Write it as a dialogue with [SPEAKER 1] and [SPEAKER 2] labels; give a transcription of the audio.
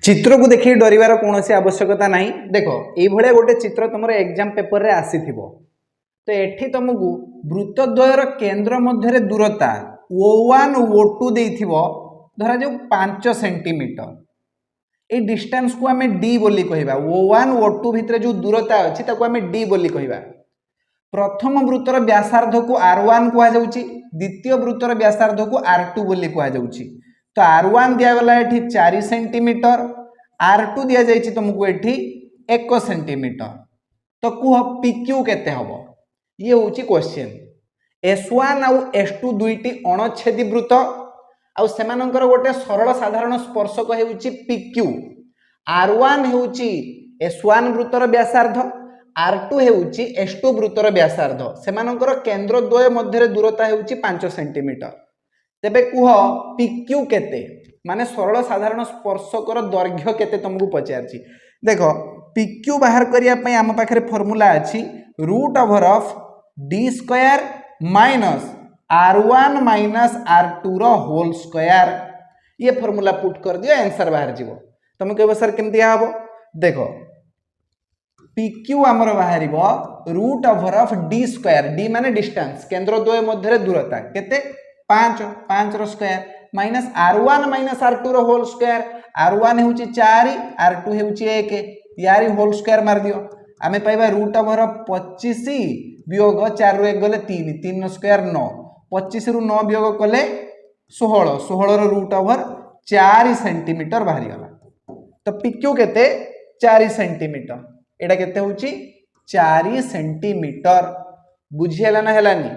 [SPEAKER 1] चित्र को देखिए डरिवार कौन सी आवश्यकता नहीं। देख ये गोटे चित्र तुम एग्जाम पेपर रे आसी थिबो तो एठी तुमको वृत्तद्वयर केंद्र मध्य दूरता O1 O2 देइथिबो धरा जो 5 सेंटीमीटर ए डिस्टेंस को आम डी बोली कहबा। O1 O2 भितर जो दूरता अछि ताको आम डी बोली कहबा। प्रथम वृत्तर व्यासार्ध को R1 कहा जाउची, द्वितीय वृत्तर व्यासार्ध को R2 बोली कहा जाउची। तो R1 दिया गला एठी 4 सेंटीमीटर, R2 दिया जाइछि तुमको एठी 1 सेंटीमीटर। तो कुह PQ केते हबो ये होची क्वेश्चन। S1 आउ S2 दुईटी अणछेदी वृत्त आउ सेमानंकर गोटे सरल साधारण स्पर्शक हेउची PQ। R1 हेउची S1 वृत्तर व्यासार्ध, R2 हेउची S2 वृत्तर व्यासार्ध। सेमानंकर केंद्र द्वय मध्य दूरता हेउची 5 सेंटीमीटर। तेबे कुह PQ केते माने सरल साधारण स्पर्शकर दैर्घ्य केते तुमको पचारछि। देखो PQ बाहर करिया पई हम पाखरे फार्मूला अछि √ऑफ d square minus R1 minus R2 रो होल स्क्वायर। ये फार्मूला पुट कर दियो आंसर बाहर जीवो। तुम कहबो सर केमति हबो। देखो PQ हमर बाहरिबो √ऑफ d स्क्वायर, d माने डिस्टेंस केंद्र द्वय मध्य दूरता केते 5 रो square minus R1 minus R2 रो होल स्क्वायर। R1 हेउची 4 R2 हेउची 1 यारी होल स्क्वायर मार दियो आमे पाइबा √25 वियोग 4 रु 1 गले 3 3 स्क्वायर 9 25 रु 9 वियोग कले 16 16 रो √4 सेंटीमीटर बाहरी गला। तो PQ केते 4 सेंटीमीटर एटा केते होची 4 सेंटीमीटर। बुझियला ना हेलानी